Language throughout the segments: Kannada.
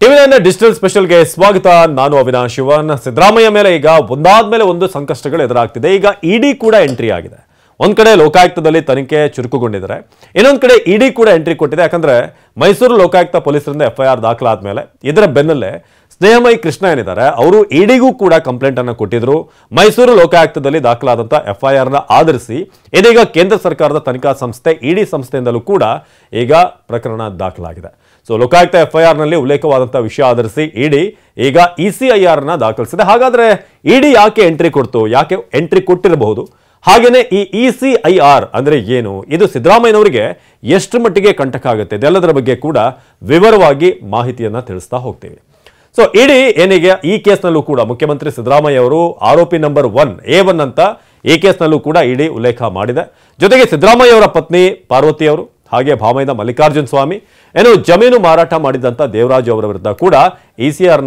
ಟಿವಿ9 ಡಿಜಿಟಲ್ ಸ್ಪೆಷಲ್ಗೆ ಸ್ವಾಗತ. ನಾನು ಅವಿನಾಶ್ ಶಿವನ್. ಸಿದ್ದರಾಮಯ್ಯ ಮೇಲೆ ಈಗ ಒಂದಾದ್ಮೇಲೆ ಒಂದು ಸಂಕಷ್ಟಗಳು ಎದುರಾಗ್ತಿದೆ. ಈಗ ಇಡಿ ಕೂಡ ಎಂಟ್ರಿ ಆಗಿದೆ. ಒಂದ್ ಕಡೆ ಲೋಕಾಯುಕ್ತದಲ್ಲಿ ತನಿಖೆ ಚುರುಕುಗೊಂಡಿದ್ದಾರೆ, ಇನ್ನೊಂದ್ ಕಡೆ ಇಡಿ ಕೂಡ ಎಂಟ್ರಿ ಕೊಟ್ಟಿದೆ. ಯಾಕಂದ್ರೆ ಮೈಸೂರು ಲೋಕಾಯುಕ್ತ ಪೊಲೀಸರಿಂದ ಎಫ್ಐಆರ್ ದಾಖಲಾದ್ಮೇಲೆ ಇದರ ಬೆನ್ನಲ್ಲೇ ಸ್ನೇಹಮಯಿ ಕೃಷ್ಣ ಏನಿದ್ದಾರೆ ಅವರು ಇಡಿಗೂ ಕೂಡ ಕಂಪ್ಲೇಂಟ್ ಅನ್ನು ಕೊಟ್ಟಿದ್ರು. ಮೈಸೂರು ಲೋಕಾಯುಕ್ತದಲ್ಲಿ ದಾಖಲಾದಂತ ಎಫ್ಐಆರ್ ನ ಆಧರಿಸಿ ಇದೀಗ ಕೇಂದ್ರ ಸರ್ಕಾರದ ತನಿಖಾ ಸಂಸ್ಥೆ ಇಡಿ ಸಂಸ್ಥೆಯಿಂದಲೂ ಕೂಡ ಈಗ ಪ್ರಕರಣ ದಾಖಲಾಗಿದೆ. ಸೊ ಲೋಕಾಯುಕ್ತ ಎಫ್ಐಆರ್ ನಲ್ಲಿ ಉಲ್ಲೇಖವಾದಂತಹ ವಿಷಯ ಆಧರಿಸಿ ಇಡಿ ಈಗ ಇಸಿಐಆರ್ ನ ದಾಖಲಿಸಿದೆ. ಹಾಗಾದ್ರೆ ಇಡಿ ಯಾಕೆ ಎಂಟ್ರಿ ಕೊಡ್ತು, ಯಾಕೆ ಎಂಟ್ರಿ ಕೊಟ್ಟಿರಬಹುದು, ಹಾಗೇನೆ ಈ ಇಸಿಐಆರ್ ಅಂದ್ರೆ ಏನು, ಇದು ಸಿದ್ದರಾಮಯ್ಯನವರಿಗೆ ಎಷ್ಟು ಮಟ್ಟಿಗೆ ಕಂಟಕ ಆಗುತ್ತೆ, ಇದೆಲ್ಲದರ ಬಗ್ಗೆ ಕೂಡ ವಿವರವಾಗಿ ಮಾಹಿತಿಯನ್ನ ತಿಳಿಸ್ತಾ ಹೋಗ್ತೀವಿ. ಸೊ ಇಡಿ ಏನಿಗೆ ಈ ಕೇಸ್ನಲ್ಲೂ ಕೂಡ ಮುಖ್ಯಮಂತ್ರಿ ಸಿದ್ದರಾಮಯ್ಯ ಅವರು ಆರೋಪಿ ನಂಬರ್ 1A1 ಅಂತ ಈ ಕೇಸ್ನಲ್ಲೂ ಕೂಡ ಇಡಿ ಉಲ್ಲೇಖ ಮಾಡಿದೆ. ಜೊತೆಗೆ ಸಿದ್ದರಾಮಯ್ಯ ಅವರ ಪತ್ನಿ ಪಾರ್ವತಿ ಅವರು ಹಾಗೆ ಭಾಮೈದ ಮಲ್ಲಿಕಾರ್ಜುನ್ ಸ್ವಾಮಿ ಏನು ಜಮೀನು ಮಾರಾಟ ಮಾಡಿದಂತ ದೇವರಾಜು ಅವರ ವಿರುದ್ಧ ಕೂಡ ಇಸಿಐಆರ್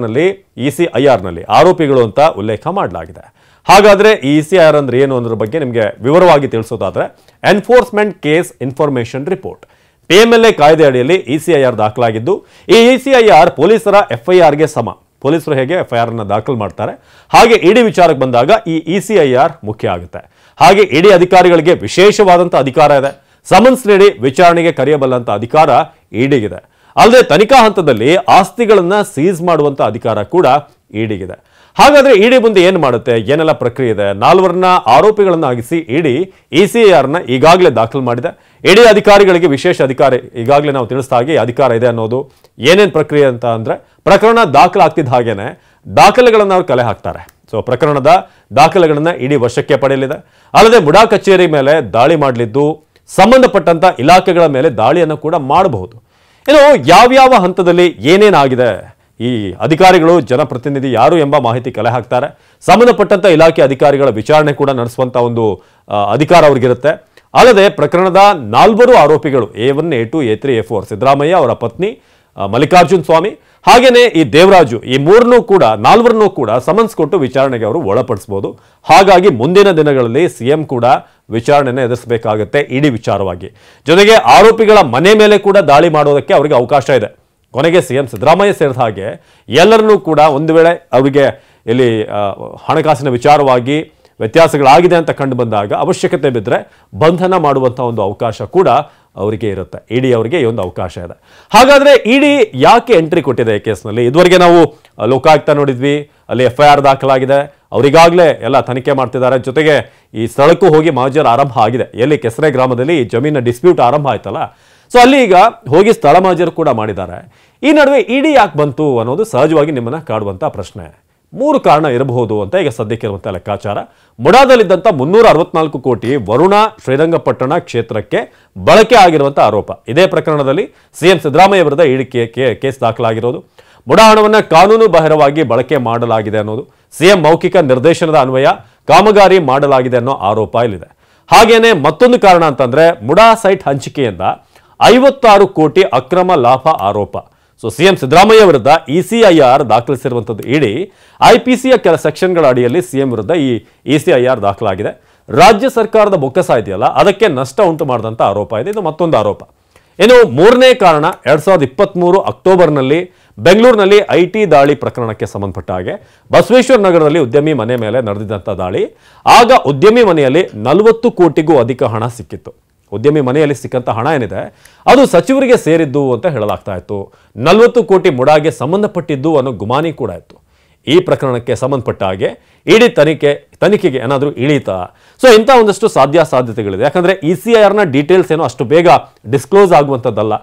ನಲ್ಲಿ ಆರೋಪಿಗಳು ಅಂತ ಉಲ್ಲೇಖ ಮಾಡಲಾಗಿದೆ. ಹಾಗಾದ್ರೆ ಇಸಿಐಆರ್ ಅಂದ್ರೆ ಏನು ಅನ್ನೋದ್ರ ಬಗ್ಗೆ ನಿಮಗೆ ವಿವರವಾಗಿ ತಿಳಿಸೋದಾದ್ರೆ, enforcement case information report PMLA ಕಾಯ್ದೆ ಅಡಿಯಲ್ಲಿ ಇಸಿಐಆರ್ ದಾಖಲಾಗಿದ್ದು, ಈ ಇಸಿಐಆರ್ ಪೊಲೀಸರ ಎಫ್ಐಆರ್ಗೆ ಸಮ. ಪೊಲೀಸರು ಹೇಗೆ ಎಫ್ಐಆರ್ ಅನ್ನು ದಾಖಲು ಮಾಡ್ತಾರೆ ಹಾಗೆ ಇಡಿ ವಿಚಾರಕ್ಕೆ ಬಂದಾಗ ಈ ಇಸಿಐಆರ್ ಮುಖ್ಯ ಆಗುತ್ತೆ. ಹಾಗೆ ಇಡಿ ಅಧಿಕಾರಿಗಳಿಗೆ ವಿಶೇಷವಾದಂತಹ ಅಧಿಕಾರ ಇದೆ. ಸಮನ್ಸ್ ನೀಡಿ ವಿಚಾರಣೆಗೆ ಕರೆಯಬಲ್ಲಂತ ಅಧಿಕಾರ ಇಡಿಗಿದೆ. ಅಲ್ಲದೆ ತನಿಖಾ ಹಂತದಲ್ಲಿ ಆಸ್ತಿಗಳನ್ನ ಸೀಸ್ ಮಾಡುವಂತ ಅಧಿಕಾರ ಕೂಡ ಇಡಿಗಿದೆ. ಹಾಗಾದ್ರೆ ಇಡಿ ಮುಂದೆ ಏನು ಮಾಡುತ್ತೆ, ಏನೆಲ್ಲ ಪ್ರಕ್ರಿಯೆ ಇದೆ? 4 ಆರೋಪಿಗಳನ್ನಾಗಿಸಿ ಇಡಿ ಇಸಿಐಆರ್ ನ ಈಗಾಗಲೇ ದಾಖಲು ಮಾಡಿದೆ. ಇಡಿ ಅಧಿಕಾರಿಗಳಿಗೆ ವಿಶೇಷ ಅಧಿಕಾರ ಈಗಾಗಲೇ ನಾವು ತಿಳಿಸಿದ ಹಾಗೆ ಅಧಿಕಾರ ಇದೆ ಅನ್ನೋದು. ಏನೇನು ಪ್ರಕ್ರಿಯೆ ಅಂತ ಅಂದ್ರೆ, ಪ್ರಕರಣ ದಾಖಲಾಗ್ತಿದ್ದ ಹಾಗೇನೆ ದಾಖಲೆಗಳನ್ನ ಅವರು ಕಲೆ ಹಾಕ್ತಾರೆ. ಸೊ ಪ್ರಕರಣದ ದಾಖಲೆಗಳನ್ನ ಇಡಿ ವಶಕ್ಕೆ ಪಡೆಯಲಿದೆ. ಅಲ್ಲದೆ ಮುಡಾ ಕಚೇರಿ ಮೇಲೆ ದಾಳಿ ಮಾಡಲಿದ್ದು, ಸಂಬಂಧಪಟ್ಟಂತ ಇಲಾಖೆಗಳ ಮೇಲೆ ದಾಳಿಯನ್ನು ಕೂಡ ಮಾಡಬಹುದು. ಇನ್ನು ಯಾವ್ಯಾವ ಹಂತದಲ್ಲಿ ಏನೇನಾಗಿದೆ, ಈ ಅಧಿಕಾರಿಗಳು ಜನಪ್ರತಿನಿಧಿ ಯಾರು ಎಂಬ ಮಾಹಿತಿ ಕಲೆ ಹಾಕ್ತಾರೆ. ಸಂಬಂಧಪಟ್ಟಂತ ಇಲಾಖೆ ಅಧಿಕಾರಿಗಳ ವಿಚಾರಣೆ ಕೂಡ ನಡೆಸುವಂತ ಒಂದು ಅಧಿಕಾರ ಅವ್ರಿಗಿರುತ್ತೆ. ಅಲ್ಲದೆ ಪ್ರಕರಣದ 4 ಆರೋಪಿಗಳು A1, A2, A3, A4 Siddaramaiah ಅವರ ಪತ್ನಿ ಮಲ್ಲಿಕಾರ್ಜುನ್ ಸ್ವಾಮಿ ಹಾಗೇನೆ ಈ ದೇವರಾಜು, ಈ 4 ಕೂಡ ಸಮನ್ಸ್ ಕೊಟ್ಟು ವಿಚಾರಣೆಗೆ ಅವರು ಒಳಪಡಿಸಬಹುದು. ಹಾಗಾಗಿ ಮುಂದಿನ ದಿನಗಳಲ್ಲಿ ಸಿಎಂ ಕೂಡ ವಿಚಾರಣೆಯನ್ನು ಎದುರಿಸಬೇಕಾಗುತ್ತೆ ಇಡಿ ವಿಚಾರವಾಗಿ. ಜೊತೆಗೆ ಆರೋಪಿಗಳ ಮನೆ ಮೇಲೆ ಕೂಡ ದಾಳಿ ಮಾಡೋದಕ್ಕೆ ಅವರಿಗೆ ಅವಕಾಶ ಇದೆ. ಕೊನೆಗೆ ಸಿಎಂ ಸಿದ್ದರಾಮಯ್ಯ ಸೇರಿದ ಹಾಗೆ ಎಲ್ಲರನ್ನೂ ಕೂಡ ಒಂದು ವೇಳೆ ಅವರಿಗೆ ಇಲ್ಲಿ ಹಣಕಾಸಿನ ವಿಚಾರವಾಗಿ ವ್ಯತ್ಯಾಸಗಳಾಗಿದೆ ಅಂತ ಕಂಡು ಬಂದಾಗ ಅವಶ್ಯಕತೆ ಬಿದ್ದರೆ ಬಂಧನ ಮಾಡುವಂಥ ಒಂದು ಅವಕಾಶ ಕೂಡ ಅವರಿಗೆ ಇರುತ್ತೆ. ಇಡಿ ಅವರಿಗೆ ಈ ಒಂದು ಅವಕಾಶ ಇದೆ. ಹಾಗಾದ್ರೆ ಇಡಿ ಯಾಕೆ ಎಂಟ್ರಿ ಕೊಟ್ಟಿದೆ ಈ ಕೇಸ್ನಲ್ಲಿ? ಇದುವರೆಗೆ ನಾವು ಲೋಕಾಯುಕ್ತ ನೋಡಿದ್ವಿ, ಅಲ್ಲಿ ಎಫ್ಐಆರ್ ದಾಖಲಾಗಿದೆ, ಅವರಿಗಾಗಲೇ ಎಲ್ಲ ತನಿಖೆ ಮಾಡ್ತಿದ್ದಾರೆ. ಜೊತೆಗೆ ಈ ಸ್ಥಳಕ್ಕೂ ಹೋಗಿ ಮಹಜರ್ ಆರಂಭ ಆಗಿದೆ. ಎಲ್ಲಿ ಕೆಸರೆ ಗ್ರಾಮದಲ್ಲಿ ಜಮೀನಿನ ಡಿಸ್ಪ್ಯೂಟ್ ಆರಂಭ ಆಯ್ತಲ್ಲ, ಸೊ ಅಲ್ಲಿ ಈಗ ಹೋಗಿ ಸ್ಥಳ ಮಹಜರು ಕೂಡ ಮಾಡಿದ್ದಾರೆ. ಈ ನಡುವೆ ಇಡಿ ಯಾಕೆ ಬಂತು ಅನ್ನೋದು ಸಹಜವಾಗಿ ನಿಮ್ಮನ್ನ ಕಾಡುವಂತ ಪ್ರಶ್ನೆ. 3 ಕಾರಣ ಇರಬಹುದು ಅಂತ ಈಗ ಸದ್ಯಕ್ಕೆ ಇರುವಂತಹ ಲೆಕ್ಕಾಚಾರ. ಮುಡಾದಲ್ಲಿದ್ದಂಥ 364 ಕೋಟಿ ವರುಣ ಶ್ರೀರಂಗಪಟ್ಟಣ ಕ್ಷೇತ್ರಕ್ಕೆ ಬಳಕೆ ಆಗಿರುವಂತಹ ಆರೋಪ. ಇದೇ ಪ್ರಕರಣದಲ್ಲಿ ಸಿಎಂ ಸಿದ್ದರಾಮಯ್ಯ ವಿರುದ್ಧ ಇಡಿ ಕೇಸ್ ದಾಖಲಾಗಿರೋದು. ಮುಡಾ ಹಣವನ್ನು ಕಾನೂನು ಬಾಹಿರವಾಗಿ ಬಳಕೆ ಮಾಡಲಾಗಿದೆ ಅನ್ನೋದು, ಸಿಎಂ ಮೌಖಿಕ ನಿರ್ದೇಶನದ ಅನ್ವಯ ಕಾಮಗಾರಿ ಮಾಡಲಾಗಿದೆ ಅನ್ನೋ ಆರೋಪ ಇಲ್ಲಿದೆ. ಹಾಗೇನೆ ಮತ್ತೊಂದು ಕಾರಣ ಅಂತಂದ್ರೆ, ಮುಡಾ ಸೈಟ್ ಹಂಚಿಕೆಯಿಂದ 56 ಕೋಟಿ ಅಕ್ರಮ ಲಾಭ ಆರೋಪ. ಸೊ ಸಿಎಂ ಸಿದ್ದರಾಮಯ್ಯ ವಿರುದ್ಧ ಇಸಿಐಆರ್ ದಾಖಲಿಸಿರುವಂಥದ್ದು ಇಡಿ. ಐಪಿಸಿಯ ಕೆಲ ಸೆಕ್ಷನ್ಗಳ ಅಡಿಯಲ್ಲಿ ಸಿಎಂ ವಿರುದ್ಧ ಈ ಇಸಿಐಆರ್ ದಾಖಲಾಗಿದೆ. ರಾಜ್ಯ ಸರ್ಕಾರದ ಬೊಕ್ಕಸ ಇದೆಯಲ್ಲ, ಅದಕ್ಕೆ ನಷ್ಟ ಉಂಟು ಮಾಡಿದಂಥ ಆರೋಪ ಇದೆ. ಇದು ಮತ್ತೊಂದು ಆರೋಪ. ಇನ್ನು 3ನೇ ಕಾರಣ, 2023 ಅಕ್ಟೋಬರ್ನಲ್ಲಿ ಬೆಂಗಳೂರಿನಲ್ಲಿ ಐಟಿ ದಾಳಿ ಪ್ರಕರಣಕ್ಕೆ ಸಂಬಂಧಪಟ್ಟ ಹಾಗೆ ಬಸವೇಶ್ವರ ನಗರದಲ್ಲಿ ಉದ್ಯಮಿ ಮನೆ ಮೇಲೆ ನಡೆದಿದ್ದಂಥ ದಾಳಿ. ಆಗ ಉದ್ಯಮಿ ಮನೆಯಲ್ಲಿ 40 ಕೋಟಿಗೂ ಅಧಿಕ ಹಣ ಸಿಕ್ಕಿತ್ತು. ಉದ್ಯಮಿ ಮನೆಯಲ್ಲಿ ಸಿಕ್ಕಂತ ಹಣ ಏನಿದೆ ಅದು ಸಚಿವರಿಗೆ ಸೇರಿದ್ದು ಅಂತ ಹೇಳಲಾಗ್ತಾ ಇತ್ತು. 40 ಕೋಟಿ ಮುಡಾಗೆ ಸಂಬಂಧಪಟ್ಟಿದ್ದು ಅನ್ನೋ ಗುಮಾನಿ ಕೂಡ ಇತ್ತು. ಈ ಪ್ರಕರಣಕ್ಕೆ ಸಂಬಂಧಪಟ್ಟ ಹಾಗೆ ಇಡಿ ತನಿಖೆಗೆ ಏನಾದರೂ ಇಳೀತಾ? ಸೊ ಇಂಥ ಒಂದಷ್ಟು ಸಾಧ್ಯತೆಗಳಿದೆ. ಯಾಕಂದ್ರೆ ಇಸಿಐಆರ್ ನ ಡೀಟೇಲ್ಸ್ ಏನೋ ಅಷ್ಟು ಬೇಗ ಡಿಸ್ಕ್ಲೋಸ್ ಆಗುವಂಥದ್ದಲ್ಲ.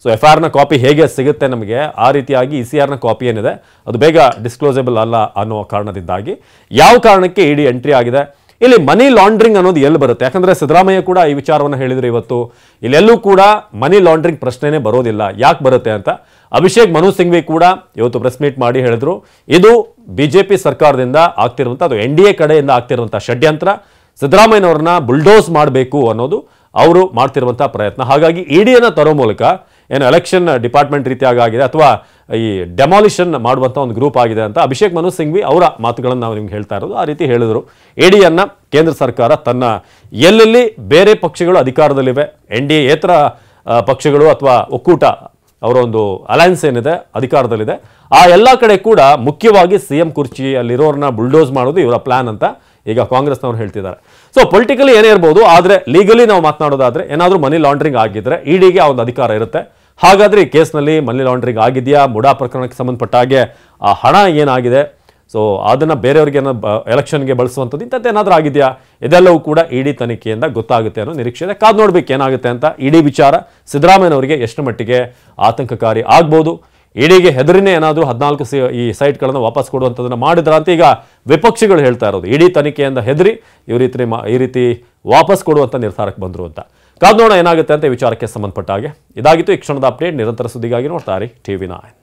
ಸೊ ಎಫ್ಐಆರ್ ನ ಕಾಪಿ ಹೇಗೆ ಸಿಗುತ್ತೆ ನಮಗೆ, ಆ ರೀತಿಯಾಗಿ ಇಸಿಆರ್ ನ ಕಾಪಿ ಏನಿದೆ ಅದು ಬೇಗ ಡಿಸ್ಕ್ಲೋಸೇಬಲ್ ಅಲ್ಲ ಅನ್ನೋ ಕಾರಣದಿಂದಾಗಿ ಯಾವ ಕಾರಣಕ್ಕೆ ಇಡಿ ಎಂಟ್ರಿ ಆಗಿದೆ. ಇಲ್ಲಿ ಮನಿ ಲಾಂಡ್ರಿಂಗ್ ಅನ್ನೋದು ಎಲ್ಲಿ ಬರುತ್ತೆ? ಯಾಕಂದ್ರೆ ಸಿದ್ದರಾಮಯ್ಯ ಕೂಡ ಈ ವಿಚಾರವನ್ನು ಹೇಳಿದ್ರು. ಇವತ್ತು ಇಲ್ಲೆಲ್ಲೂ ಕೂಡ ಮನಿ ಲಾಂಡ್ರಿಂಗ್ ಪ್ರಶ್ನೆನೇ ಬರೋದಿಲ್ಲ. ಯಾಕೆ ಬರುತ್ತೆ ಅಂತ ಅಭಿಷೇಕ್ ಮನು ಸಿಂಘ್ವಿ ಕೂಡ ಇವತ್ತು ಪ್ರೆಸ್ ಮೀಟ್ ಮಾಡಿ ಹೇಳಿದ್ರು. ಇದು ಬಿಜೆಪಿ ಸರ್ಕಾರದಿಂದ ಆಗ್ತಿರುವಂಥ, ಅದು NDA ಕಡೆಯಿಂದ ಆಗ್ತಿರುವಂಥ ಷಡ್ಯಂತ್ರ. ಸಿದ್ದರಾಮಯ್ಯನವ್ರನ್ನ ಬುಲ್ಡೋಸ್ ಮಾಡಬೇಕು ಅನ್ನೋದು ಅವರು ಮಾಡ್ತಿರುವಂತಹ ಪ್ರಯತ್ನ. ಹಾಗಾಗಿ ಇಡಿಯನ್ನು ತರೋ ಮೂಲಕ ಏನು ಎಲೆಕ್ಷನ್ ಡಿಪಾರ್ಟ್ಮೆಂಟ್ ರೀತಿಯಾಗಿ ಆಗಿದೆ ಅಥವಾ ಈ ಡೆಮಾಲಿಷನ್ ಮಾಡುವಂಥ ಒಂದು ಗ್ರೂಪ್ ಆಗಿದೆ ಅಂತ ಅಭಿಷೇಕ್ ಮನು ಸಿಂಘ್ವಿ ಅವರ ಮಾತುಗಳನ್ನು ನಾವು ನಿಮ್ಗೆ ಹೇಳ್ತಾ ಇರೋದು. ಆ ರೀತಿ ಹೇಳಿದರು. ಇಡಿಯನ್ನ ಕೇಂದ್ರ ಸರ್ಕಾರ ತನ್ನ ಎಲ್ಲೆಲ್ಲಿ ಬೇರೆ ಪಕ್ಷಗಳು ಅಧಿಕಾರದಲ್ಲಿವೆ, NDA ಏತರ ಪಕ್ಷಗಳು ಅಥವಾ ಒಕ್ಕೂಟ ಅವರ ಒಂದು ಅಲಯನ್ಸ್ ಏನಿದೆ ಅಧಿಕಾರದಲ್ಲಿದೆ, ಆ ಎಲ್ಲ ಕಡೆ ಕೂಡ ಮುಖ್ಯವಾಗಿ CM ಕುರ್ಚಿಯಲ್ಲಿರೋರನ್ನ ಬುಲ್ಡೋಸ್ ಮಾಡೋದು ಇವರ ಪ್ಲಾನ್ ಅಂತ ಈಗ ಕಾಂಗ್ರೆಸ್ನವ್ರು ಹೇಳ್ತಿದ್ದಾರೆ. ಸೊ ಪೊಲಿಟಿಕಲಿ ಏನೇ ಇರ್ಬೋದು, ಆದರೆ ಲೀಗಲಿ ನಾವು ಮಾತನಾಡೋದಾದ್ರೆ ಏನಾದರೂ ಮನಿ ಲಾಂಡ್ರಿಂಗ್ ಆಗಿದ್ರೆ ಇಡಿಗೆ ಆ ಒಂದು ಅಧಿಕಾರ ಇರುತ್ತೆ. ಹಾಗಾದ್ರೆ ಈ ಕೇಸ್ನಲ್ಲಿ ಮನಿ ಲಾಂಡ್ರಿಂಗ್ ಆಗಿದೆಯಾ, ಮುಡಾ ಪ್ರಕರಣಕ್ಕೆ ಸಂಬಂಧಪಟ್ಟ ಹಾಗೆ ಆ ಹಣ ಏನಾಗಿದೆ, ಸೊ ಅದನ್ನು ಬೇರೆಯವ್ರಿಗೆ ಎಲೆಕ್ಷನ್ಗೆ ಬಳಸುವಂಥದ್ದು ಇಂಥದ್ದು ಏನಾದರೂ ಆಗಿದೆಯಾ, ಇದೆಲ್ಲವೂ ಕೂಡ ಇಡಿ ತನಿಖೆಯಿಂದ ಗೊತ್ತಾಗುತ್ತೆ ಅನ್ನೋ ನಿರೀಕ್ಷೆ ಇದೆ. ಕಾದು ನೋಡ್ಬೇಕು ಏನಾಗುತ್ತೆ ಅಂತ. ಇಡಿ ವಿಚಾರ ಸಿದ್ದರಾಮಯ್ಯನವರಿಗೆ ಎಷ್ಟು ಮಟ್ಟಿಗೆ ಆತಂಕಕಾರಿ ಆಗ್ಬೋದು, ಇಡಿಗೆ ಹೆದರಿನೇ ಏನಾದರೂ 14 ಈ ಸೈಟ್ಗಳನ್ನು ವಾಪಸ್ ಕೊಡುವಂಥದ್ದನ್ನು ಮಾಡಿದ್ರ ಅಂತ ಈಗ ವಿಪಕ್ಷಿಗಳು ಹೇಳ್ತಾ ಇರೋದು. ಇಡಿ ತನಿಖೆಯಿಂದ ಹೆದರಿ ಈ ರೀತಿ ವಾಪಸ್ ಕೊಡುವಂಥ ನಿರ್ಧಾರಕ್ಕೆ ಬಂದರು ಅಂತ. ಕಾದು ನೋಡೋಣ ಏನಾಗುತ್ತೆ ಅಂತ ಈ ವಿಚಾರಕ್ಕೆ ಸಂಬಂಧಪಟ್ಟ ಹಾಗೆ. ಇದಾಗಿತ್ತು ಈ ಕ್ಷಣದ ಅಪ್ಡೇಟ್. ನಿರಂತರ ಸುದ್ದಿಗಾಗಿ ನೋಡ್ತಾ ಇರಿ TV9.